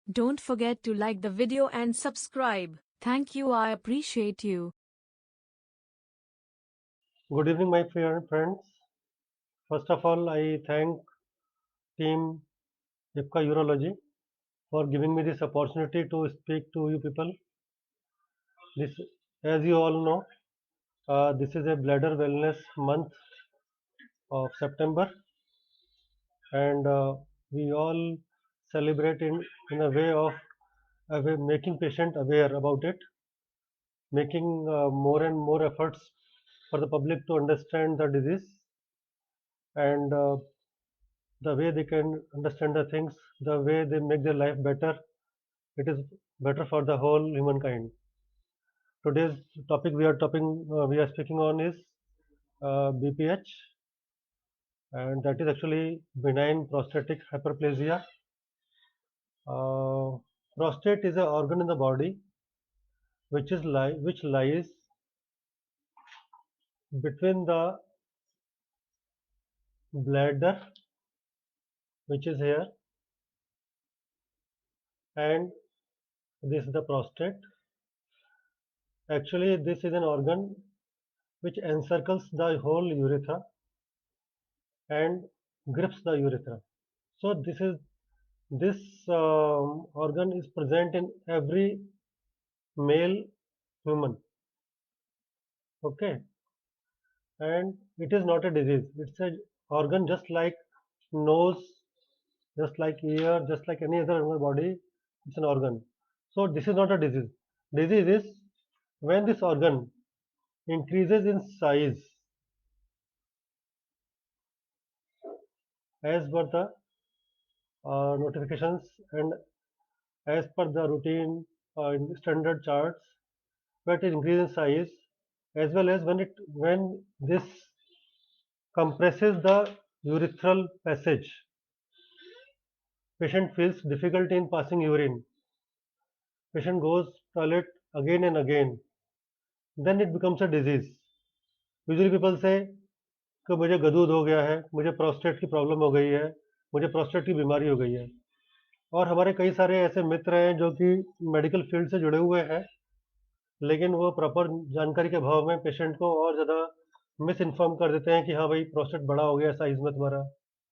Don't forget to like the video and subscribe. Thank you, I appreciate you. Good evening, my friends. First of all, I thank team IPCA Urology for giving me this opportunity to speak to you people. This, as you all know, this is a bladder wellness month of September, and we all celebrate in a way of making patient aware about it, making more and more efforts for the public to understand the disease and the way they can understand the things, the way they make their life better. It is better for the whole humankind. Today's topic we are speaking on is BPH, and that is actually benign prostatic hyperplasia. Uh, Prostate is an organ in the body which lies between the bladder, which is here, and this is the prostate. Actually, this is an organ which encircles the whole urethra and grips the urethra. So this organ is present in every male human. Okay, and it is not a disease. It's a organ just like nose, just like ear, just like any other animal body. It's an organ. So this is not a disease. Disease is when this organ increases in size as per the notifications and as per the routine standard charts, but it increases in size as well as when this compresses the urethral passage. Patient feels difficulty in passing urine. Patient goes toilet again and again. Then it becomes a disease. Usually people say कि मुझे गदूद हो गया है, मुझे prostate की problem हो गई है, मुझे प्रोस्टेट की बीमारी हो गई है। और हमारे कई सारे ऐसे मित्र हैं जो कि मेडिकल फील्ड से जुड़े हुए हैं, लेकिन वो प्रॉपर जानकारी के अभाव में पेशेंट को और ज़्यादा मिस इन्फॉर्म कर देते हैं कि हाँ भाई प्रोस्टेट बड़ा हो गया साइज में तुम्हारा,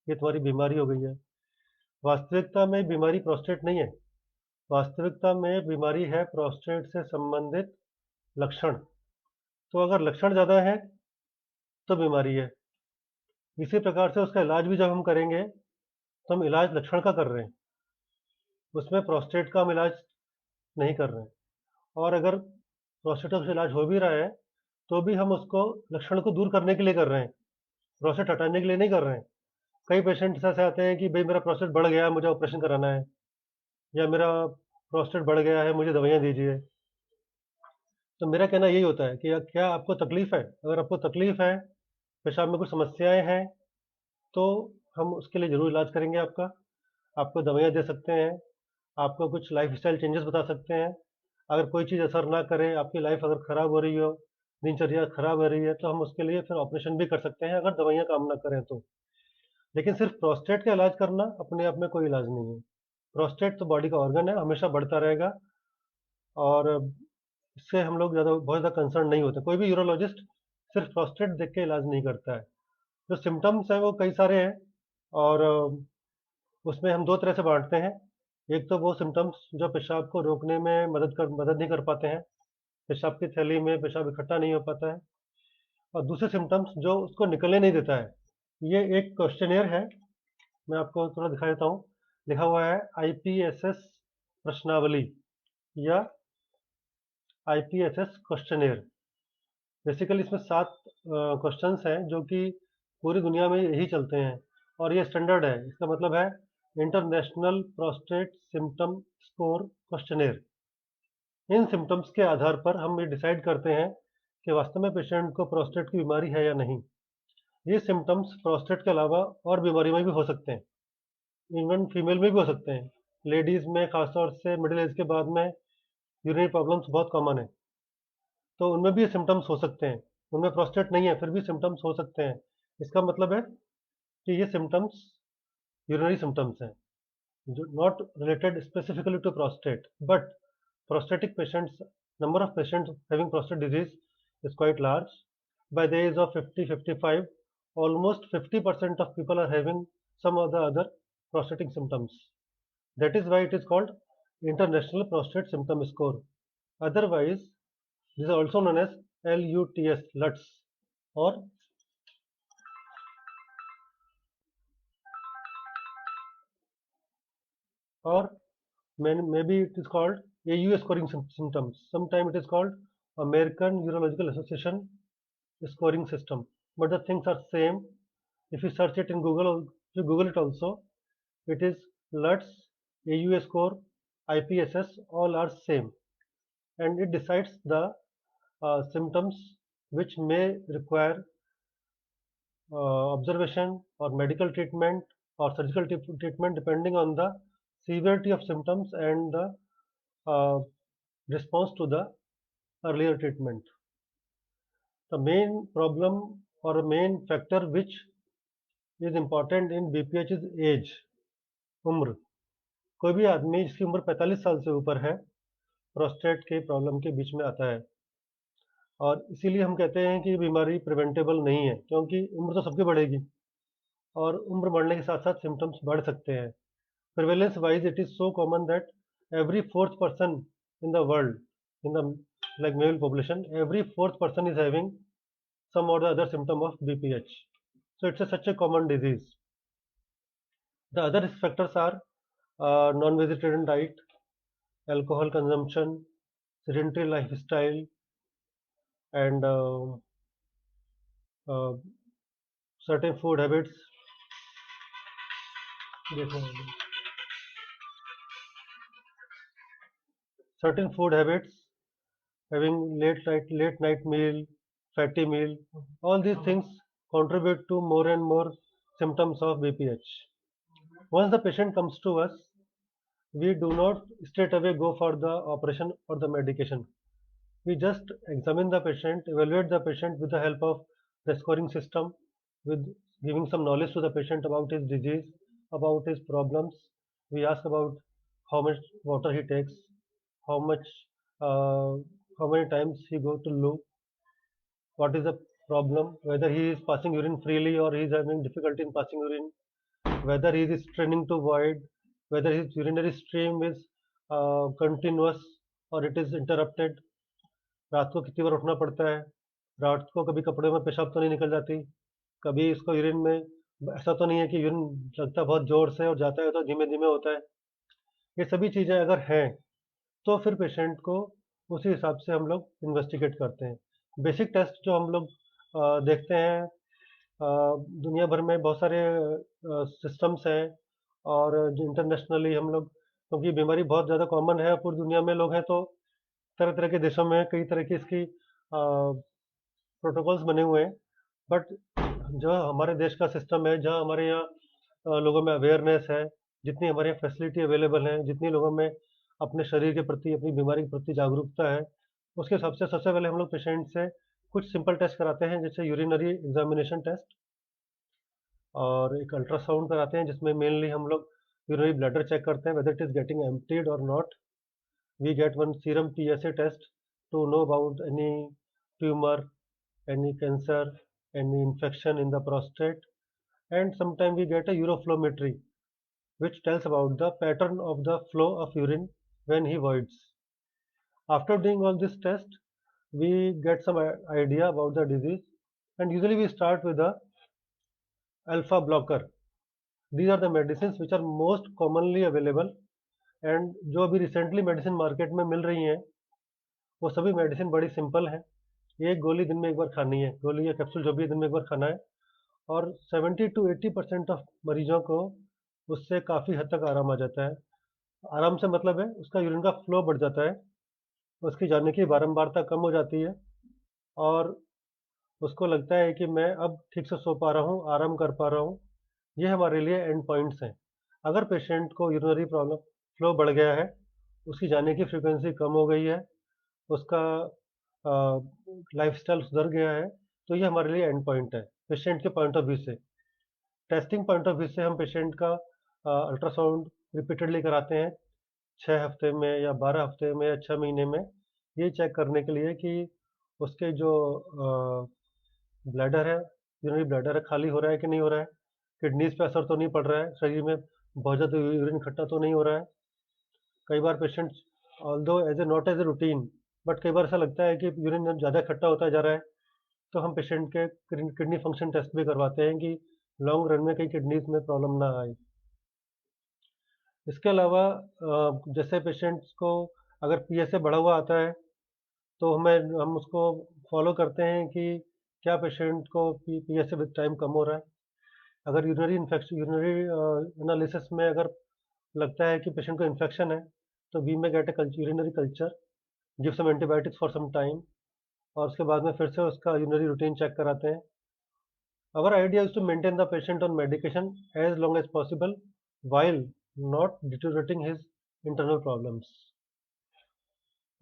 ये तुम्हारी बीमारी हो गई है। वास्तविकता में बीमारी प्रोस्टेट नहीं है। वास्तविकता में बीमारी है प्रोस्टेट से संबंधित लक्षण। तो अगर लक्षण ज़्यादा है तो बीमारी है। इसी प्रकार से उसका इलाज भी जब हम करेंगे तो हम इलाज लक्षण का कर रहे हैं, उसमें प्रोस्टेट का हम इलाज नहीं कर रहे हैं। और अगर प्रोस्टेट का इलाज हो भी रहा है तो भी हम उसको लक्षण को दूर करने के लिए कर रहे हैं, प्रोस्टेट हटाने के लिए नहीं कर रहे हैं। कई पेशेंट्स ऐसे आते हैं कि भाई मेरा प्रोस्टेट बढ़ गया है, मुझे ऑपरेशन कराना है, या मेरा प्रोस्टेट बढ़ गया है, मुझे दवाइयाँ दीजिए। तो मेरा कहना यही होता है कि क्या आपको तकलीफ है? अगर आपको तकलीफ है, पेशाब में कुछ समस्याएं हैं, तो हम उसके लिए ज़रूर इलाज करेंगे आपका। आपको दवाइयाँ दे सकते हैं, आपको कुछ लाइफस्टाइल चेंजेस बता सकते हैं। अगर कोई चीज़ असर ना करे, आपकी लाइफ अगर खराब हो रही हो, दिनचर्या खराब हो रही है, तो हम उसके लिए फिर ऑपरेशन भी कर सकते हैं अगर दवाइयाँ काम ना करें तो। लेकिन सिर्फ प्रोस्टेट का इलाज करना अपने आप में कोई इलाज नहीं है। प्रोस्टेट तो बॉडी का ऑर्गन है, हमेशा बढ़ता रहेगा, और इससे हम लोग बहुत ज़्यादा कंसर्न नहीं होते। कोई भी यूरोलॉजिस्ट सिर्फ प्रोस्टेट देख के इलाज नहीं करता है। जो सिम्टम्स हैं वो कई सारे हैं, और उसमें हम दो तरह से बांटते हैं। एक तो वो सिम्टम्स जो पेशाब को रोकने में मदद नहीं कर पाते हैं, पेशाब की थैली में पेशाब इकट्ठा नहीं हो पाता है, और दूसरे सिम्टम्स जो उसको निकलने नहीं देता है। ये एक क्वेश्चनियर है, मैं आपको थोड़ा दिखा देता हूँ। लिखा हुआ है IPSS प्रश्नावली या IPSS क्वेश्चनियर। बेसिकली इसमें 7 क्वेश्चंस हैं जो कि पूरी दुनिया में यही चलते हैं, और ये स्टैंडर्ड है। इसका मतलब है international prostate symptom score questionnaire. इन सिम्टम्स के आधार पर हम ये डिसाइड करते हैं कि वास्तव में पेशेंट को प्रोस्टेट की बीमारी है या नहीं। ये सिम्टम्स प्रोस्टेट के अलावा और बीमारियों में भी हो सकते हैं, इवन फीमेल में भी हो सकते हैं। लेडीज़ में खासतौर से मिडिल एज के बाद में यूरिनरी प्रॉब्लम्स बहुत कॉमन है, तो उनमें भी ये सिम्टम्स हो सकते हैं। उनमें प्रोस्टेट नहीं है फिर भी सिम्टम्स हो सकते हैं। इसका मतलब है कि ये सिम्टम्स यूरिनरी सिम्टम्स हैं। not related specifically to prostate, but prostatic patients, number of patients having prostate disease is quite large. By the age of 50-55, almost 50% of people are having some of the other prostatic symptoms. That is why it is called International Prostate Symptom Score. Otherwise, this is also known as LUTS, or or maybe it is called AUA scoring symptoms. Sometimes it is called American Urological Association scoring system. But the things are same. If you search it in Google, if you Google it also, it is LUTS, AUA score, IPSS, all are same, and it decides the symptoms which may require observation or medical treatment or surgical treatment depending on the severity of symptoms and the uh, response to the earlier treatment. The main problem or a main factor which is important in BPH is age, उम्र. कोई भी आदमी जिसकी उम्र 45 साल से ऊपर है प्रोस्टेट के प्रॉब्लम के बीच में आता है, और इसीलिए हम कहते हैं कि ये बीमारी प्रिवेंटेबल नहीं है, क्योंकि उम्र तो सबकी बढ़ेगी और उम्र बढ़ने के साथ साथ सिम्टम्स बढ़ सकते हैं. Prevalence wise, it is so common that every fourth person in the world, in the like male population, every fourth person is having some or the other symptom of BPH. So it's such a common disease. The other risk factors are non-vegetarian diet, alcohol consumption, sedentary lifestyle, and uh, certain food habits. Certain food habits, having late night meal, fatty meal, all these things contribute to more and more symptoms of BPH. Once the patient comes to us, we do not straight away go for the operation or the medication. We just examine the patient, evaluate the patient with the help of the scoring system, with giving some knowledge to the patient about his disease, about his problems. We ask about how much water he takes, how much, uh, how many times he go to loo, what is the problem, whether he is passing urine freely or he is having difficulty in passing urine, whether he is straining to void, whether his urinary stream is continuous or it is interrupted, रात को कितनी बार उठना पड़ता है, रात को कभी कपड़े में पेशाब तो नहीं निकल जाती, कभी इसको यूरिन में ऐसा तो नहीं है कि यूरिन लगता है बहुत जोर से और जाता है तो धीमे धीमे होता है. ये सभी चीज़ें अगर हैं तो फिर पेशेंट को उसी हिसाब से हम लोग इन्वेस्टिगेट करते हैं. बेसिक टेस्ट जो हम लोग देखते हैं, दुनिया भर में बहुत सारे सिस्टम्स हैं, और जो इंटरनेशनली हम लोग, क्योंकि बीमारी बहुत ज़्यादा कॉमन है, पूरी दुनिया में लोग हैं, तो तरह तरह के देशों में कई तरह की इसकी प्रोटोकॉल्स बने हुए हैं. बट जो हमारे देश का सिस्टम है, जहाँ हमारे यहाँ लोगों में अवेयरनेस है, जितनी हमारे यहाँ फैसिलिटी अवेलेबल है, जितनी लोगों में अपने शरीर के प्रति, अपनी बीमारी के प्रति जागरूकता है, उसके हिसाब से सबसे पहले हम लोग पेशेंट से कुछ सिंपल टेस्ट कराते हैं, जैसे यूरिनरी एग्जामिनेशन टेस्ट, और एक अल्ट्रासाउंड कराते हैं जिसमें मेनली हम लोग यूरिनरी ब्लैडर चेक करते हैं, whether it is getting emptied और not. We get one serum PSA test to know about any tumour, any cancer, any infection in the prostate, and sometimes we get a uroflowmetry, which tells about the pattern of the flow of urine when he voids. After doing all this test, we get some idea about the disease, and usually we start with the alpha blocker. These are the medicines which are most commonly available, and जो अभी recently medicine market में मिल रही हैं वो सभी medicine बड़ी simple हैं. एक गोली दिन में एक बार खानी है, गोली या कैप्सूल जो भी है दिन में एक बार खाना है, और 70-80% ऑफ मरीजों को उससे काफ़ी हद तक आराम आ जाता है. आराम से मतलब है उसका यूरिन का फ्लो बढ़ जाता है, उसकी जाने की बारंबारता कम हो जाती है, और उसको लगता है कि मैं अब ठीक से सो पा रहा हूँ, आराम कर पा रहा हूँ. ये हमारे लिए एंड पॉइंट्स हैं. अगर पेशेंट को यूरिनरी प्रॉब्लम फ्लो बढ़ गया है, उसकी जाने की फ्रीक्वेंसी कम हो गई है, उसका लाइफस्टाइल सुधर गया है, तो ये हमारे लिए एंड पॉइंट है पेशेंट के पॉइंट ऑफ व्यू से. टेस्टिंग पॉइंट ऑफ व्यू से हम पेशेंट का अल्ट्रासाउंड रिपीटेडली कराते हैं 6 हफ्ते में या 12 हफ्ते में या 6 महीने में, ये चेक करने के लिए कि उसके जो ब्लैडर है, यूरिनरी ब्लैडर है, खाली हो रहा है कि नहीं हो रहा है, किडनीज पे असर तो नहीं पड़ रहा है, शरीर में बहुत ज़्यादा यूरिन इकट्ठा तो नहीं हो रहा है। कई बार patients although as a not as a routine, but कई बार ऐसा लगता है कि यूरिन ज़्यादा इकट्ठा होता जा रहा है, तो हम पेशेंट के किडनी फंक्शन टेस्ट भी करवाते हैं कि लॉन्ग रन में कहीं किडनीज में प्रॉब्लम ना आए। इसके अलावा जैसे पेशेंट्स को अगर पीएसए बढ़ा हुआ आता है, तो हम उसको फॉलो करते हैं कि क्या पेशेंट को पीएसए विद टाइम कम हो रहा है। अगर यूरिनरी इन्फेक्शन, यूरिनरी एनालिसिस में अगर लगता है कि पेशेंट को इन्फेक्शन है, तो we may get a urinary culture, give some antibiotics for some time, और उसके बाद में फिर से उसका यूरिनरी रूटीन चेक कराते हैं। Our idea is to maintain the patient on medication as long as possible while not deteriorating his internal problems.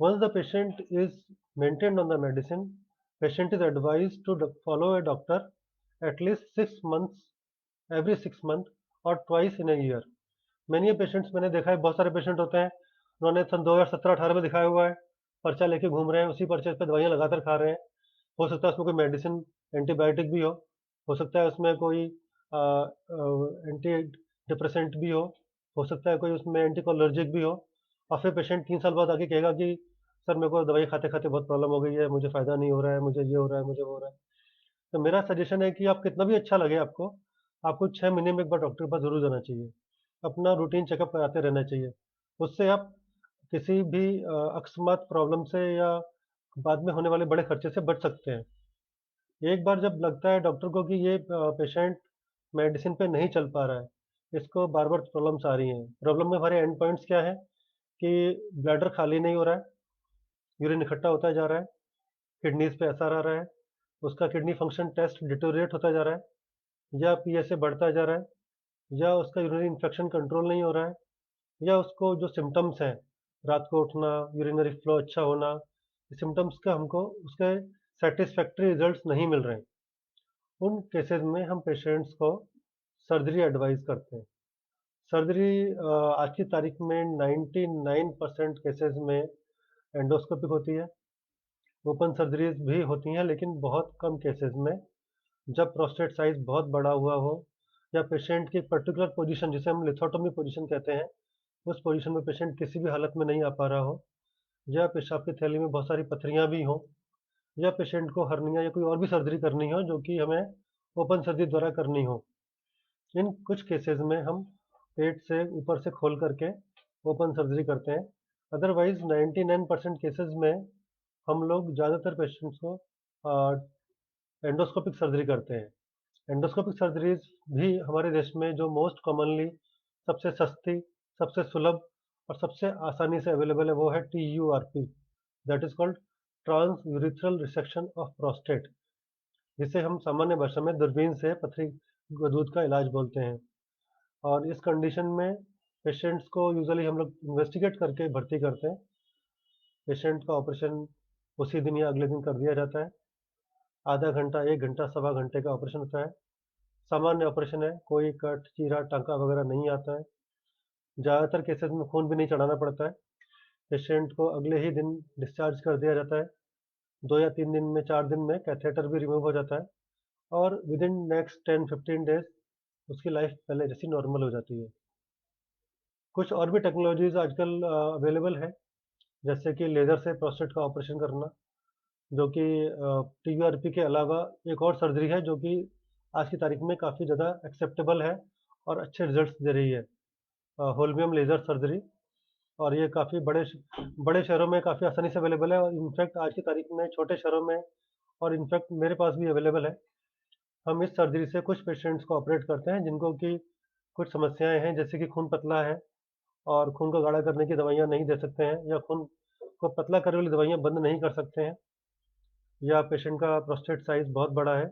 Once the patient is maintained on the medicine, patient is advised to follow a doctor at least 6 months, every 6 months or twice in a year. Many patients मैंने देखा है, बहुत सारे patient होते हैं, उन्होंने सन 2017-18 में दिखाया हुआ है, पर्चा लेके घूम रहे हैं, उसी पर्चे पे दवाइयाँ लगातार खा रहे हैं। हो सकता है उसमें कोई मेडिसिन एंटीबायोटिक भी हो सकता है उसमें कोई एंटी डिप्रेसेंट भी हो सकता है कोई उसमें एंटीकोलर्जिक भी हो, और फिर पेशेंट 3 साल बाद आके कहेगा कि सर मेरे को दवाई खाते खाते बहुत प्रॉब्लम हो गई है, मुझे फ़ायदा नहीं हो रहा है, मुझे ये हो रहा है, मुझे वो हो रहा है। तो मेरा सजेशन है कि आप कितना भी अच्छा लगे आपको, आपको 6 महीने में एक बार डॉक्टर के पास ज़रूर जाना चाहिए, अपना रूटीन चेकअप कराते रहना चाहिए। उससे आप किसी भी अकस्मात प्रॉब्लम से या बाद में होने वाले बड़े खर्चे से बच सकते हैं। एक बार जब लगता है डॉक्टर को कि ये पेशेंट मेडिसिन पे नहीं चल पा रहा है, इसको बार बार प्रॉब्लम्स आ रही हैं, प्रॉब्लम में हमारे एंड पॉइंट्स क्या है कि ब्लैडर खाली नहीं हो रहा है, यूरिन इकट्ठा होता जा रहा है, किडनीज पे असर आ रहा है, उसका किडनी फंक्शन टेस्ट डिटोरिएट होता जा रहा है, या पीएसए बढ़ता जा रहा है, या उसका यूरिनरी इन्फेक्शन कंट्रोल नहीं हो रहा है, या उसको जो सिम्टम्स हैं, रात को उठना, यूरिनरी फ्लो अच्छा होना, सिम्टम्स का हमको उसके सेटिस्फैक्ट्री रिजल्ट्स नहीं मिल रहे हैं, उन केसेस में हम पेशेंट्स को सर्जरी एडवाइस करते हैं। सर्जरी आज की तारीख में 99% केसेस में एंडोस्कोपिक होती है, ओपन सर्जरीज भी होती हैं, लेकिन बहुत कम केसेस में, जब प्रोस्टेट साइज बहुत बड़ा हुआ हो, या पेशेंट की पर्टिकुलर पोजीशन जिसे हम लिथोटोमी पोजीशन कहते हैं, उस पोजीशन में पेशेंट किसी भी हालत में नहीं आ पा रहा हो, या पेशाब की थैली में बहुत सारी पथरियां भी हों, या पेशेंट को हर्निया या कोई और भी सर्जरी करनी हो जो कि हमें ओपन सर्जरी द्वारा करनी हो। इन कुछ केसेस में हम पेट से ऊपर से खोल करके ओपन सर्जरी करते हैं। अदरवाइज 99% केसेस में हम लोग ज़्यादातर पेशेंट्स को एंडोस्कोपिक सर्जरी करते हैं। एंडोस्कोपिक सर्जरीज भी हमारे देश में जो मोस्ट कॉमनली सबसे सस्ती, सबसे सुलभ और सबसे आसानी से अवेलेबल है, वो है TURP, that is called transurethral resection of prostate, जिसे हम सामान्य भाषा में दूरबीन से पथरी दूध का इलाज बोलते हैं। और इस कंडीशन में पेशेंट्स को यूजुअली हम लोग इन्वेस्टिगेट करके भर्ती करते हैं। पेशेंट का ऑपरेशन उसी दिन या अगले दिन कर दिया जाता है। आधा घंटा, 1 घंटा, सवा घंटे का ऑपरेशन होता है। सामान्य ऑपरेशन है, कोई कट, चीरा, टाँका वगैरह नहीं आता है। ज़्यादातर केसेस में खून भी नहीं चढ़ाना पड़ता है। पेशेंट को अगले ही दिन डिस्चार्ज कर दिया जाता है। 2 या 3 दिन में, 4 दिन में कैथेटर भी रिमूव हो जाता है, और विद इन नेक्स्ट 10-15 डेज उसकी लाइफ पहले जैसी नॉर्मल हो जाती है। कुछ और भी टेक्नोलॉजीज आजकल अवेलेबल है, जैसे कि लेज़र से प्रोस्टेट का ऑपरेशन करना, जो कि TURP के अलावा एक और सर्जरी है जो कि आज की तारीख में काफ़ी ज़्यादा एक्सेप्टेबल है और अच्छे रिजल्ट्स दे रही है, होल्मियम लेज़र सर्जरी। और ये काफ़ी बड़े शहरों में काफ़ी आसानी से अवेलेबल है, और इनफैक्ट आज की तारीख में छोटे शहरों में, और इनफैक्ट मेरे पास भी अवेलेबल है। हम इस सर्जरी से कुछ पेशेंट्स को ऑपरेट करते हैं जिनको कि कुछ समस्याएं हैं, जैसे कि खून पतला है और खून को गाढ़ा करने की दवाइयाँ नहीं दे सकते हैं, या खून को पतला करने वाली दवाइयाँ बंद नहीं कर सकते हैं, या पेशेंट का प्रोस्टेट साइज बहुत बड़ा है,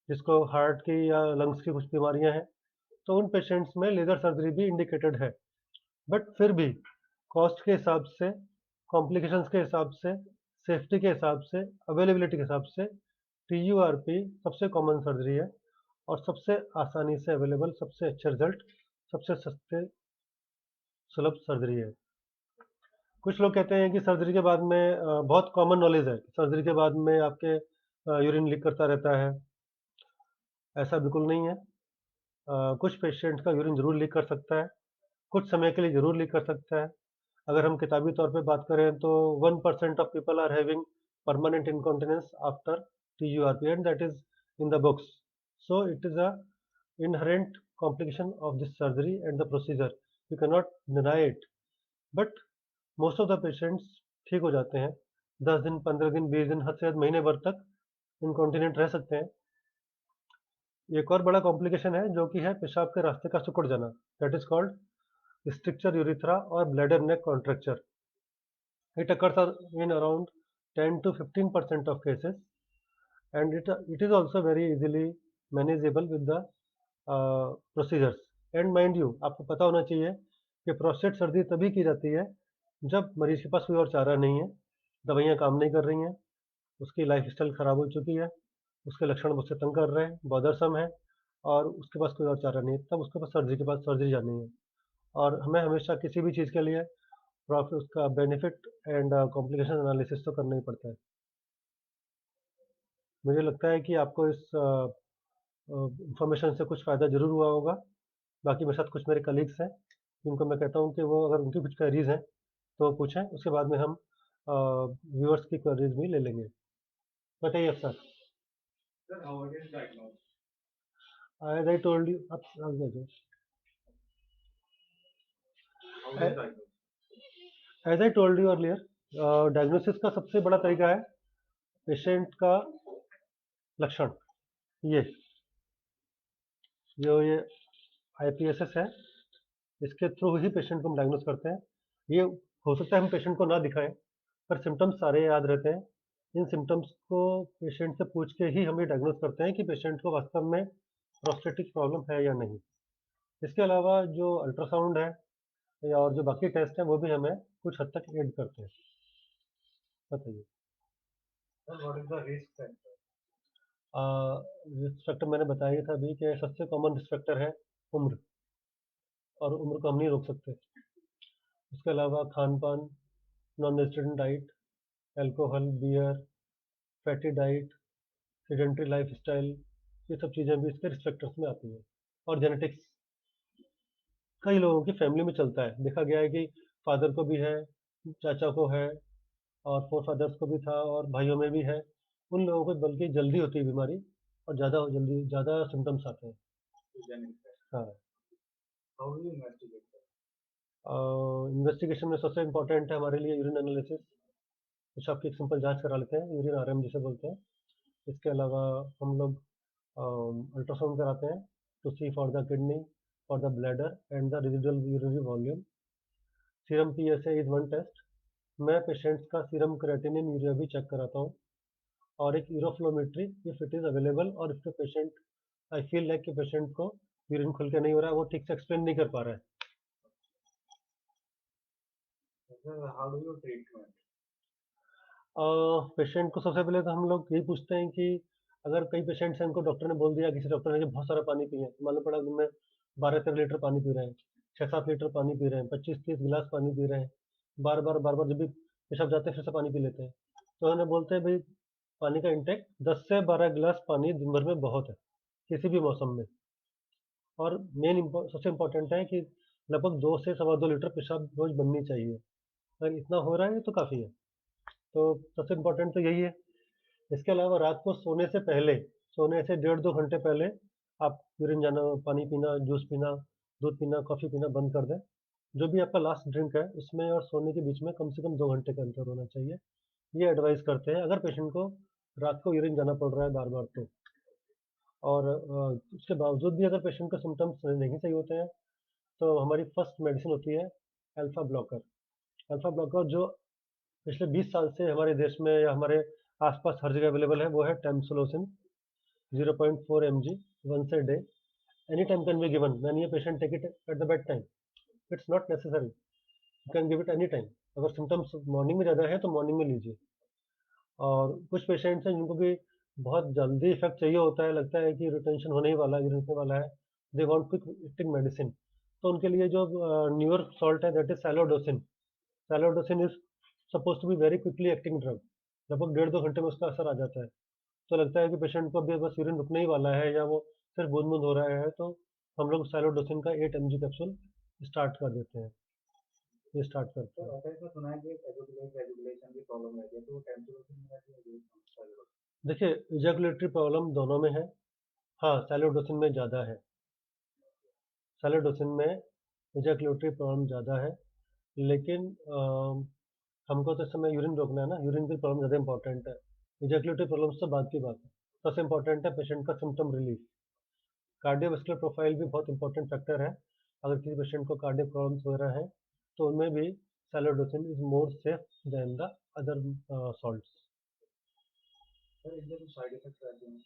जिसको हार्ट की या लंग्स की कुछ बीमारियां हैं, तो उन पेशेंट्स में लेज़र सर्जरी भी इंडिकेटेड है। बट फिर भी कॉस्ट के हिसाब से, कॉम्प्लिकेशंस के हिसाब से, सेफ्टी के हिसाब से, अवेलेबिलिटी के हिसाब से TURP सबसे कॉमन सर्जरी है, और सबसे आसानी से अवेलेबल, सबसे अच्छे रिजल्ट, सबसे सस्ते सुलभ सर्जरी है। कुछ लोग कहते हैं कि सर्जरी के बाद में बहुत कॉमन नॉलेज है, सर्जरी के बाद में आपके यूरिन लीक करता रहता है। ऐसा बिल्कुल नहीं है। कुछ पेशेंट्स का यूरिन ज़रूर लीक कर सकता है, कुछ समय के लिए ज़रूर लीक कर सकता है। अगर हम किताबी तौर पे बात करें तो 1% of people are having permanent incontinence after TURP and that is in the books. So it is a inherent complication of this surgery and the procedure. You cannot deny it. But most of the patients ठीक हो जाते हैं। 10 दिन, 15 दिन, 20 दिन, हद से हद महीने भर तक इनकॉन्टिनेंट रह सकते हैं। एक और बड़ा कॉम्प्लिकेशन है जो कि है पेशाब के रास्ते का सिकुड़ जाना, that is called stricture urethra और bladder neck contracture. It occurs in around 10 to 15% of cases, and it is also very easily manageable with the procedures. And mind you, आपको पता होना चाहिए कि प्रोस्टेट सर्जरी तभी की जाती है जब मरीज के पास कोई और चारा नहीं है, दवाइयाँ काम नहीं कर रही हैं, उसकी लाइफ स्टाइल खराब हो चुकी है, उसके लक्षण मुझसे तंग कर रहे हैं, बॉदरसम है, और उसके पास कोई और चारा नहीं है, तब उसके पास सर्जरी के बाद सर्जरी जानी है। और हमें हमेशा किसी भी चीज़ के लिए प्रॉफिट, उसका बेनिफिट एंड कॉम्प्लिकेशन एनालिसिस तो करना ही पड़ता है। मुझे लगता है कि आपको इस इंफॉर्मेशन से कुछ फ़ायदा ज़रूर हुआ होगा। बाकी मेरे साथ कुछ मेरे कलीग्स हैं जिनको मैं कहता हूँ कि वो अगर उनकी कुछ क्वेरीज हैं तो वो पूछें, उसके बाद में हम व्यूअर्स की क्वेरीज भी ले लेंगे। बताइए अफसर। Sir, how it is diagnosed? As I told you, आप आगे आ जाओ। How it is diagnosed? As I told you earlier, diagnosis का सबसे बड़ा तरीका है पेशेंट का लक्षण। ये जो ये IPSS है, इसके थ्रू ही पेशेंट को हम डायग्नोस करते हैं। ये हो सकता है हम पेशेंट को ना दिखाएं, पर सिम्टम्स सारे याद रहते हैं। इन सिम्टम्स को पेशेंट से पूछ के ही हम ये डायग्नोस करते हैं कि पेशेंट को वास्तव में प्रोस्टेटिक प्रॉब्लम है या नहीं। इसके अलावा जो अल्ट्रासाउंड है या और जो बाकी टेस्ट हैं वो भी हमें कुछ हद तक एड करते हैं। बताइए। Sir, what is the risk factor? Risk factor मैंने बताया था अभी कि सबसे कॉमन रिस्क फैक्टर है उम्र, और उम्र को हम नहीं रोक सकते। उसके अलावा खान पान, non vegetarian diet, alcohol, beer, fatty diet, sedentary lifestyle, ये सब चीज़ें भी इसके रिस्क फैक्टर्स में आती हैं। और जेनेटिक्स कई लोगों की फैमिली में चलता है, देखा गया है कि फादर को भी है, चाचा को है, और फोर फादर्स को भी था, और भाइयों में भी है। उन लोगों को बल्कि जल्दी होती है बीमारी और ज़्यादा सिम्टम्स आते हैं। Genetic. हाँ। How do you investigate that? Investigation में सबसे इम्पोर्टेंट है हमारे लिए यूरिन एनालिसिस। पेशाब की एक सिंपल जांच करा लेते हैं, यूरिन RM जिसे बोलते हैं। इसके अलावा हम लोग अल्ट्रासाउंड कराते हैं to see for the kidney, for the bladder and the residual urinary volume. Serum PSA is one test. मैं पेशेंट्स का सीरम क्रेटिनिन यूरिया भी चेक कराता हूँ, और एक uroflowmetry if it is available, और if the patient I feel like कि patient को यूरिन खुल के नहीं हो रहा है, वो ठीक से एक्सप्लेन नहीं कर पा रहा है। Sir, how do you treatment? Patient को सबसे पहले तो हम लोग यही पूछते हैं कि अगर कई पेशेंट्स हैं उनको डॉक्टर ने बोल दिया, किसी डॉक्टर ने कि बहुत सारा पानी पिए, मालूम पड़ा दिन में 12-13 लीटर पानी पी रहे हैं, 6-7 लीटर पानी पी रहे हैं, 25-30 गिलास पानी पी रहे हैं, बार बार जब भी पेशाब जाते हैं फिर से पानी पी लेते हैं, तो उन्हें बोलते हैं भाई पानी का इंटेक 10 से 12 गिलास पानी दिन भर में बहुत है, किसी भी मौसम में। और सबसे इम्पोर्टेंट है कि लगभग 2 से 2.25 लीटर पेशाब रोज बननी चाहिए। अगर इतना हो रहा है तो काफ़ी है। तो सबसे इम्पोर्टेंट तो यही है। इसके अलावा रात को सोने से पहले, सोने से 1.5-2 घंटे पहले आप यूरिन जाना, पानी पीना, जूस पीना, दूध पीना, कॉफ़ी पीना बंद कर दें। जो भी आपका लास्ट ड्रिंक है उसमें और सोने के बीच में कम से कम 2 घंटे का अंतर होना चाहिए। ये एडवाइस करते हैं अगर पेशेंट को रात को यूरिन जाना पड़ रहा है बार बार तो। और उसके बावजूद भी अगर पेशेंट का सिम्टम्स नहीं सही होते हैं तो हमारी फर्स्ट मेडिसिन होती है अल्फा ब्लॉकर। अल्फा ब्लॉकर जो पिछले 20 साल से हमारे देश में या हमारे आसपास हर जगह अवेलेबल है, वो है tamsulosin 0.4 mg once a day. Any time can be given. When your patient take it at the bed time, it's not necessary. You can give it any time. अगर सिम्टम्स मॉर्निंग में ज़्यादा है तो morning में लीजिए। और कुछ patients हैं जिनको कि बहुत जल्दी इफेक्ट चाहिए होता है, लगता है कि रिटेंशन होने ही वाला है, गिरने वाला है, they want quick acting medicine. तो उनके लिए जो न्यूअर सॉल्ट है that is silodosin. Silodosin is suppose to be very quickly acting drug, लगभग 1.5-2 घंटे में उसका असर आ जाता है। तो लगता है कि पेशेंट को अभी बस यूरिन रुकने ही वाला है या वो सिर्फ बूंद बूंद हो रहा है, तो हम लोग सैलोडोसिन का 8 mg कैप्सूल स्टार्ट कर देते हैं, ये स्टार्ट करते सर हैं। ऐसा इसमें सुना है कि एजुकेशन की प्रॉब्लम रहती है, तो वो टेम्परेचर में रहती है। देखिए इजैकुलेटरी प्रॉब्लम दोनों में है, हाँ सैलोडोसिन में ज़्यादा है, सैलोडोसिन में इजैकुलेटरी प्रॉब्लम ज़्यादा है, लेकिन हमको तो इस समय यूरिन रोकना है ना, यूरिन की प्रॉब्लम ज़्यादा इंपॉर्टेंट है, इजैकुलेटरी प्रॉब्लम्स तो बाद की बात है। सबसे इंपॉर्टेंट है पेशेंट का सिम्टम रिलीफ। कार्डियोवास्कुलर प्रोफाइल भी बहुत इंपॉर्टेंट फैक्टर है, अगर किसी पेशेंट को कार्डियक प्रॉब्लम्स वगैरह हैं तो उनमें भी silodosin is more safe than the other salts. Sir इनके कुछ साइड इफेक्ट रहते हैं?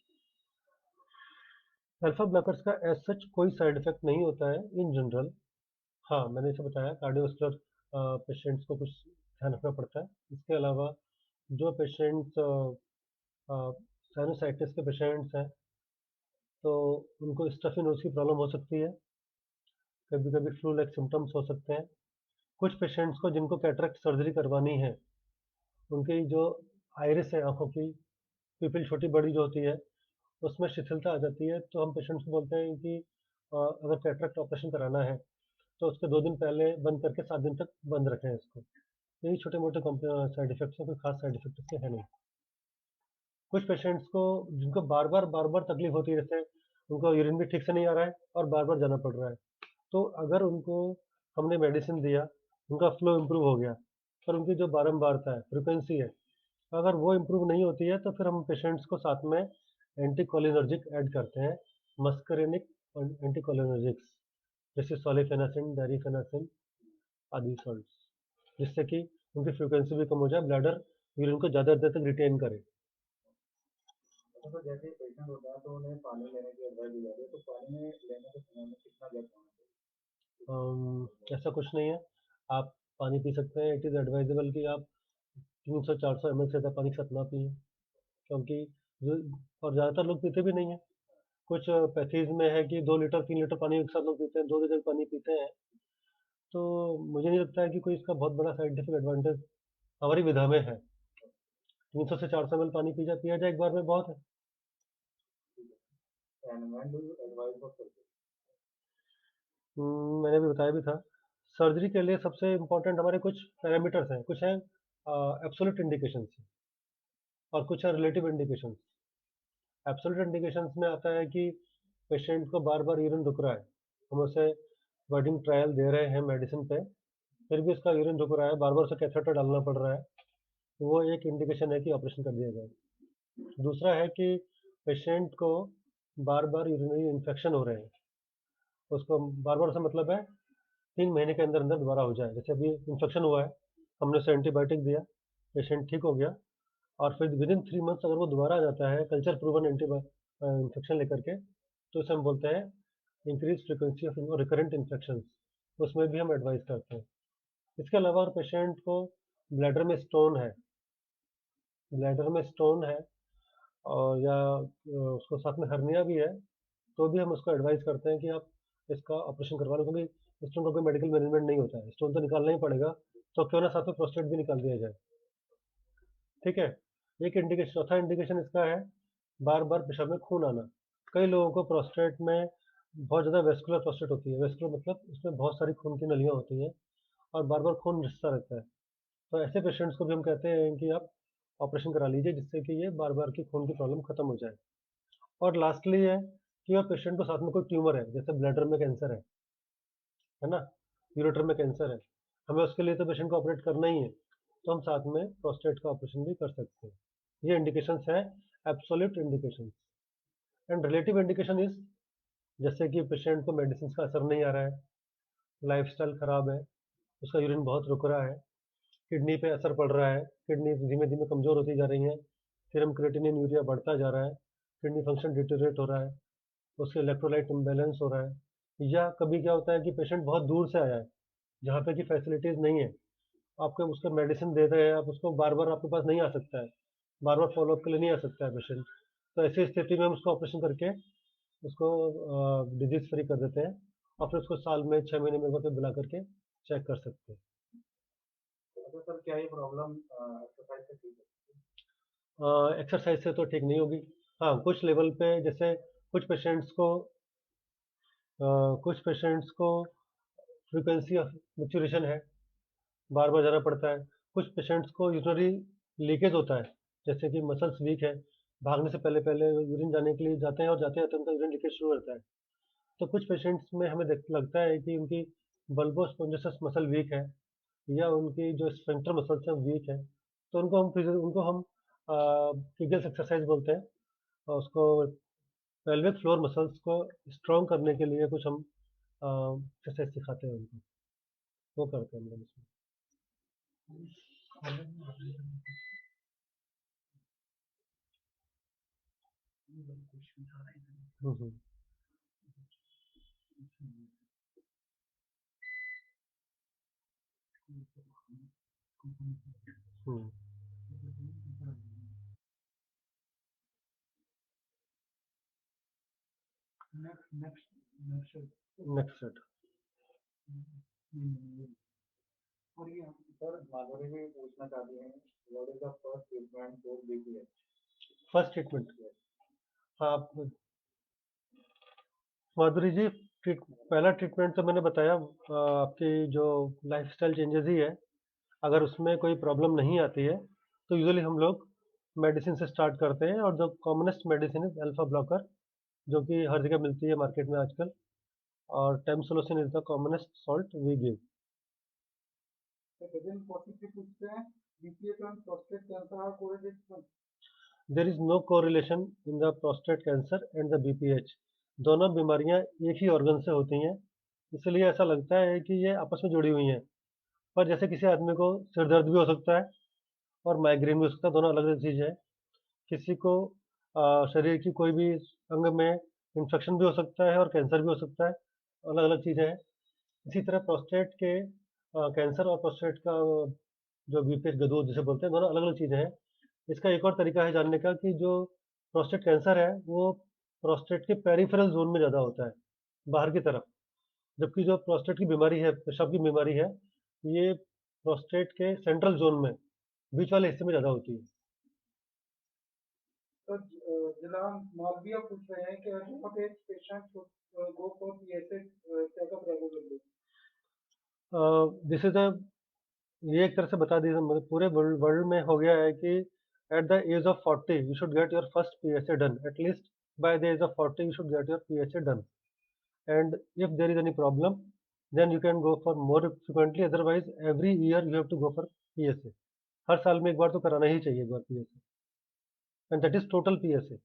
अल्फा ब्लॉकर्स का एज सच कोई साइड इफेक्ट नहीं होता है इन जनरल। हाँ मैंने इसे बताया कार्डियोवास्कुलर पेशेंट्स को कुछ ध्यान रखना पड़ता है। इसके अलावा जो पेशेंट्स साइनोसाइटिस के पेशेंट्स हैं तो उनको स्टफी नोज की प्रॉब्लम हो सकती है, कभी कभी फ्लू लाइक सिम्टम्स हो सकते हैं। कुछ पेशेंट्स को जिनको कैटरेक्ट सर्जरी करवानी है, उनकी जो आइरिस है आंखों की पिपिल छोटी बड़ी जो होती है उसमें शिथिलता आ जाती है, तो हम पेशेंट्स को बोलते हैं कि अगर कैटरेक्ट ऑपरेशन कराना है तो उसके 2 दिन पहले बंद करके 7 दिन तक बंद रखें इसको। यही छोटे मोटे साइड इफेक्ट्स हैं, कोई खास साइड इफेक्ट इसके है नहीं। कुछ पेशेंट्स को जिनको बार बार तकलीफ होती है, जैसे उनको यूरिन भी ठीक से नहीं आ रहा है और बार बार जाना पड़ रहा है, तो अगर उनको हमने मेडिसिन दिया, उनका फ्लो इम्प्रूव हो गया, पर उनकी जो बारंबारता है फ्रिक्वेंसी है अगर वो इम्प्रूव नहीं होती है, तो फिर हम पेशेंट्स को साथ में एंटीकोलिनर्जिक ऐड करते हैं, मस्करेनिक एंटीकोलिनर्जिक्स जैसे सॉलिफेनासिन, डाइरिफेनासिन आदि सॉल्ट्स, जिससे कि उनकी फ्रिक्वेंसी भी कम हो जाए, ब्लैडर यूरिन को ज़्यादा देर तक रिटेन करे। अच्छा सर जैसे पेशेंट होता है तो उन्हें पानी लेने की एडवाइस दी जाती है, तो पानी में लेने के समय में कितना गैप होना ऐसा कुछ नहीं है, आप पानी पी सकते हैं। इट इज़ एडवाइजेबल कि आप 300-400 ml से ज़्यादा पानी के साथ ना पिए, क्योंकि जो और ज़्यादातर लोग पीते भी नहीं है। कुछ पैथीज में है कि 2 लीटर 3 लीटर पानी एक साथ लोग पीते हैं, 2 लीटर पानी पीते हैं, तो मुझे नहीं लगता है कि कोई इसका बहुत बड़ा साइंटिफिक एडवांटेज हमारी विधा में है। 300 से 400 ml पानी पिया जाए एक बार में बहुत है। है? And when do you advice for surgery? मैंने भी बताया भी था, सर्जरी के लिए सबसे इम्पोर्टेंट हमारे कुछ पैरामीटर्स हैं, कुछ हैं एब्सोल्यूट इंडिकेशंस और कुछ है रिलेटिव इंडिकेशंस। एब्सोल्यूट इंडिकेशंस में आता है कि पेशेंट को बार बार यूरिन रुक रहा है, हम उसे बर्डिंग ट्रायल दे रहे हैं मेडिसिन पे, फिर भी उसका यूरिन रुक रहा है, बार बार उसे कैथेटर डालना पड़ रहा है, तो वो एक इंडिकेशन है कि ऑपरेशन कर दिया जाए। दूसरा है कि पेशेंट को बार बार यूरिनरी इन्फेक्शन हो रहे हैं, उसको बार बार से मतलब है 3 महीने के अंदर अंदर दोबारा हो जाए। जैसे अभी इन्फेक्शन हुआ है, हमने उसे एंटीबायोटिक दिया, पेशेंट ठीक हो गया, और फिर विद इन 3 मंथ्स अगर वो दोबारा आ जाता है कल्चर प्रूवन इन्फेक्शन लेकर के, तो इसे हम बोलते हैं increase frequency of recurrent infection, उसमें भी हम एडवाइस करते हैं। इसके अलावा अगर पेशेंट को ब्लैडर में स्टोन है, ब्लैडर में स्टोन है और या उसको साथ में हर्निया भी है, तो भी हम उसको एडवाइस करते हैं कि आप इसका ऑपरेशन करवा लो, क्योंकि स्टोन का कोई मेडिकल मैनेजमेंट नहीं होता है, स्टोन तो निकालना ही पड़ेगा, तो क्यों ना साथ में प्रोस्टेट भी निकाल दिया जाए। ठीक है, एक इंडिकेशन, चौथा इंडिकेशन इसका है बार बार पेशाब में खून आना। कई लोगों को प्रोस्टेट में बहुत ज़्यादा वेस्कुलर प्रोस्टेट होती है, वेस्कुलर मतलब उसमें बहुत सारी खून की नलियाँ होती हैं और बार बार खून रिसता रहता है, तो ऐसे पेशेंट्स को भी हम कहते हैं कि आप ऑपरेशन करा लीजिए, जिससे कि ये बार बार की खून की प्रॉब्लम खत्म हो जाए। और लास्टली है कि अगर पेशेंट को साथ में कोई ट्यूमर है, जैसे ब्लैडर में कैंसर है ना, यूरेटर में कैंसर है, हमें उसके लिए तो पेशेंट को ऑपरेट करना ही है, तो हम साथ में प्रोस्टेट का ऑपरेशन भी कर सकते हैं। ये इंडिकेशंस है, absolute indications. And relative indication is जैसे कि पेशेंट को मेडिसिन का असर नहीं आ रहा है, लाइफस्टाइल खराब है, उसका यूरिन बहुत रुक रहा है, किडनी पे असर पड़ रहा है, किडनी धीमे धीमे कमज़ोर होती जा रही हैं, सीरम क्रिएटिनिन यूरिया बढ़ता जा रहा है, किडनी फंक्शन डिटेरियोरेट हो रहा है, उसके इलेक्ट्रोलाइट इम्बैलेंस हो रहा है, या कभी क्या होता है कि पेशेंट बहुत दूर से आया है जहाँ पे की फैसिलिटीज़ नहीं है, आपको उसका मेडिसिन दे रहे हैं, आप उसको बार बार आपके पास नहीं आ सकता है, बार बार फॉलोअप के लिए नहीं आ सकता है पेशेंट, तो ऐसी स्थिति में हम उसको ऑपरेशन करके उसको डिजीज़ फ्री कर देते हैं और फिर उसको साल में 6 महीने में एक बार फिर बुला करके चेक कर सकते हैं। अच्छा सर, क्या ये प्रॉब्लम एक्सरसाइज से ठीक है? एक्सरसाइज से तो ठीक नहीं होगी। हाँ, कुछ लेवल पे जैसे कुछ पेशेंट्स को कुछ पेशेंट्स को फ्रीक्वेंसी ऑफ मैच्यूरेशन है, बार बार जाना पड़ता है। कुछ पेशेंट्स को यूरिनरी लीकेज होता है, जैसे कि मसल्स वीक है, भागने से पहले पहले यूरिन जाने के लिए जाते हैं और जाते जाते उनका यूरिन लीकेज शुरू होता है। तो कुछ पेशेंट्स में हमें लगता है कि उनकी बल्बो स्पोंजियोसस मसल वीक है या उनकी जो स्फिंक्टर मसल्स है वीक है, तो उनको हम कीगल्स एक्सरसाइज बोलते हैं, और उसको पेल्विक फ्लोर मसल्स को स्ट्रॉन्ग करने के लिए कुछ हम एक्सरसाइज सिखाते हैं उनको, वो करते हैं हम लोग इसमें। हम्म। हम्म। Next set. और ये सर माधुरी भी पूछना चाहती हैं, what is the first treatment for BPH? First treatment, हाँ माधुरी जी, पहला ट्रीटमेंट तो मैंने बताया, आपकी जो लाइफस्टाइल चेंजेस ही है। अगर उसमें कोई प्रॉब्लम नहीं आती है तो यूजुअली हम लोग मेडिसिन से स्टार्ट करते हैं, और जो कॉमनेस्ट मेडिसिन है अल्फा ब्लॉकर, जो कि हर जगह मिलती है मार्केट में आजकल, और tamsulosin is the commonest salt we give. तो गगन कौशिक जी पूछते हैं, बीपीएच और prostate cancer are correlated? There is no correlation in the prostate cancer and the BPH. दोनों बीमारियां एक ही ऑर्गन से होती हैं, इसलिए ऐसा लगता है कि ये आपस में जुड़ी हुई हैं। पर जैसे किसी आदमी को सिर दर्द भी हो सकता है और माइग्रेन भी हो सकता है, दोनों अलग अलग चीज़ है। किसी को शरीर की कोई भी अंग में इन्फेक्शन भी हो सकता है और कैंसर भी हो सकता है, अलग अलग चीज़ें हैं। इसी तरह प्रोस्टेट के कैंसर और प्रोस्टेट का जो बीपीएच गदू जिसे बोलते हैं, दोनों अलग अलग चीज़ें हैं। इसका एक और तरीका है जानने का कि जो प्रोस्टेट कैंसर है वो प्रोस्टेट के पेरिफेरल जोन में ज़्यादा होता है, बाहर की तरफ, जबकि जो प्रोस्टेट की बीमारी है, पेशाब की बीमारी है, ये प्रोस्टेट के सेंट्रल जोन में, बीच वाले हिस्से में ज़्यादा होती है। तो जिला मालविया पूछ रहे हैं कि what as patient should go for PSA checkup regularly? This is a ये एक तरह से बता दीजिए, मतलब पूरे वर्ल्ड में हो गया है कि at the age of 40 you should get your first PSA done, at least by the age of 40 you should get your PSA done, and if there is any problem then you can go for more frequently, otherwise every year you have to go for PSA. हर साल में एक बार तो कराना ही चाहिए, एक बार PSA, and that is total PSA.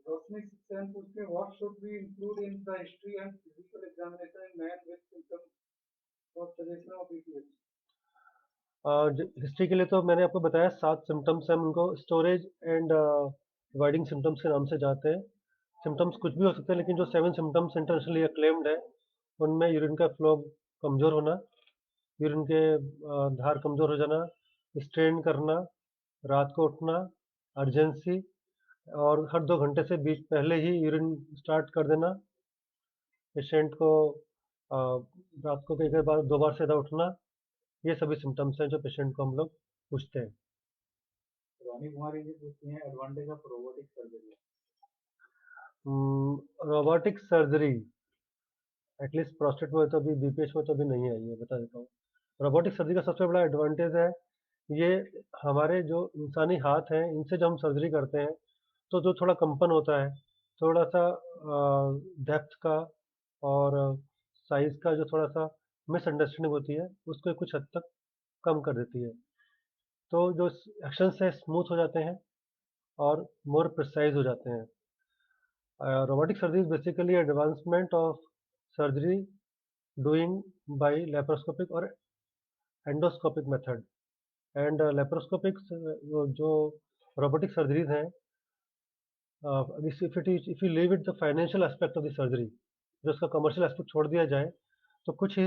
Roshni Sen पूछते हैं, what should be include in the history and physical examination in man with symptoms for suggestion of BPH? History के लिए तो मैंने आपको बताया 7 सिम्टम्स हैं, हम उनको स्टोरेज एंड डिवाइडिंग सिम्टम्स के नाम से जाते हैं। सिम्टम्स कुछ भी हो सकते हैं, लेकिन जो 7 सिम्टम्स इंटरनेशनली अक्लेम्ड है उनमें यूरिन का फ्लो कमज़ोर होना, यूरिन के धार कमज़ोर हो जाना, स्ट्रेन करना, रात को उठना, अर्जेंसी, और हर 2 घंटे से बीच पहले ही यूरिन स्टार्ट कर देना, पेशेंट को रात को कई कई बार 2 बार से ज़्यादा उठना, ये सभी सिम्टम्स हैं जो पेशेंट को हम लोग पूछते हैं। रानी कुमारी जी पूछती हैं, advantage of robotic surgery? Robotic surgery at least prostate में तो अभी, बीपीएच में तो अभी नहीं है, ये बता देता हूँ। रोबोटिक सर्जरी का सबसे बड़ा एडवांटेज है, ये हमारे जो इंसानी हाथ हैं इनसे जब हम सर्जरी करते हैं तो जो थोड़ा कंपन होता है, थोड़ा सा डेप्थ का और साइज का जो थोड़ा सा मिसअंडरस्टैंडिंग होती है, उसको कुछ हद तक कम कर देती है। तो जो एक्शन से स्मूथ हो जाते हैं और मोर प्रिसाइज हो जाते हैं। Robotic surgery is basically advancement of surgery doing by laparoscopic और एंडोस्कोपिक मेथड, एंड लेप्रोस्कोपिक जो रोबोटिक सर्जरीज हैं, if you leave it the financial aspect of the surgery, जो उसका कमर्शियल एस्पेक्ट छोड़ दिया जाए, तो कुछ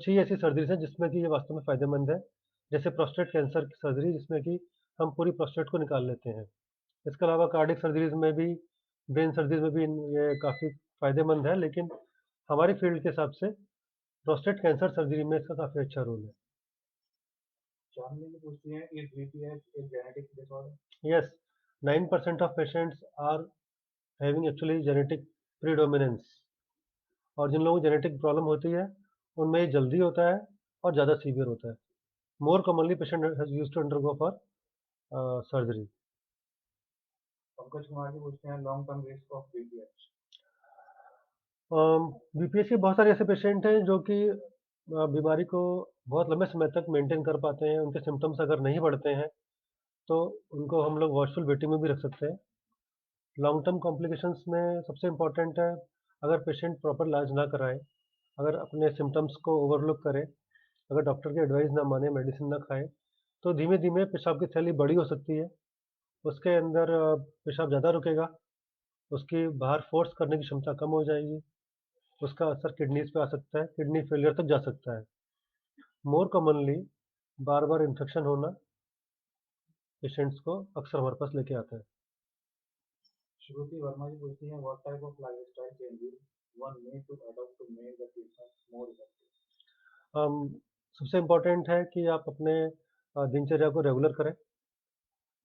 ही ऐसी सर्जरीज हैं जिसमें कि ये वास्तव में फ़ायदेमंद है, जैसे प्रोस्टेट कैंसर की सर्जरी, जिसमें कि हम पूरी प्रोस्टेट को निकाल लेते हैं। इसके अलावा कार्डियक सर्जरीज में भी, ब्रेन सर्जरीज में भी ये काफ़ी फ़ायदेमंद है, लेकिन हमारी फील्ड के हिसाब से प्रोस्टेट कैंसर सर्जरी में इसका काफ़ी अच्छा रोल है। चांदनी जी पूछती हैं, is BPH a genetic disorder? Yes, 9% of patients are having actually genetic predominance, और जिन लोगों को जेनेटिक प्रॉब्लम होती है उनमें ये जल्दी होता है और ज़्यादा सीवियर होता है। More commonly patient has used to undergo for surgery. Pankaj Kumar ji पूछते हैं, long term risk of BPH? BPH के बहुत सारे ऐसे पेशेंट हैं जो कि बीमारी को बहुत लंबे समय तक मेंटेन कर पाते हैं। उनके सिम्टम्स अगर नहीं बढ़ते हैं तो उनको हम लोग वॉचफुल वेटिंग में भी रख सकते हैं। लॉन्ग टर्म कॉम्प्लिकेशंस में सबसे इम्पॉर्टेंट है, अगर पेशेंट प्रॉपर इलाज ना कराए, अगर अपने सिम्टम्स को ओवरलुक करे, अगर डॉक्टर की एडवाइस ना माने, मेडिसिन ना खाए, तो धीमे धीमे पेशाब की थैली बड़ी हो सकती है। उसके अंदर पेशाब ज़्यादा रुकेगा, उसकी बाहर फोर्स करने की क्षमता कम हो जाएगी, उसका असर किडनीज पे आ सकता है, किडनी फेलियर तक जा सकता है। मोर कॉमनली बार बार इन्फेक्शन होना पेशेंट्स को अक्सर हमारे पास लेके आता है। श्रुति वर्मा जी पूछती हैं, what type of lifestyle changes one need to adopt to make the treatment more effective? सबसे इम्पॉर्टेंट है कि आप अपने दिनचर्या को रेगुलर करें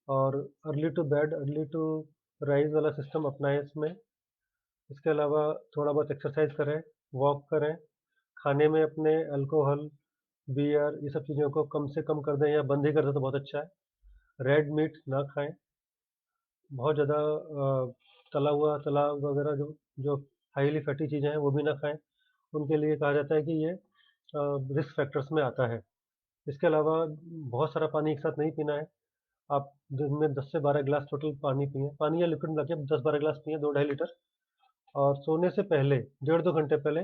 और early to bed early to rise वाला सिस्टम अपनाएं इसमें। इसके अलावा थोड़ा बहुत एक्सरसाइज करें, वॉक करें, खाने में अपने अल्कोहल, बियर, ये सब चीज़ों को कम से कम कर दें या बंद ही कर दें तो बहुत अच्छा है। रेड मीट ना खाएं, बहुत ज़्यादा तला हुआ तला वगैरह जो जो हाईली फैटी चीज़ें हैं वो भी ना खाएं। उनके लिए कहा जाता है कि ये रिस्क फैक्टर्स में आता है। इसके अलावा बहुत सारा पानी एक साथ नहीं पीना है। आप दिन में 10 से 12 गिलास टोटल पानी पिएँ, पानी या लिक्विड मिला के 10-12 गिलास पिएँ, 2 ढाई लीटर। और सोने से पहले 1.5-2 घंटे पहले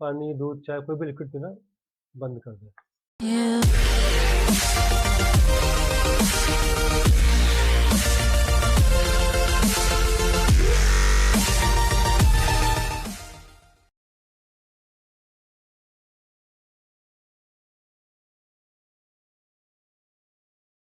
पानी, दूध, चाय कोई भी लिक्विड पीना बंद कर दें।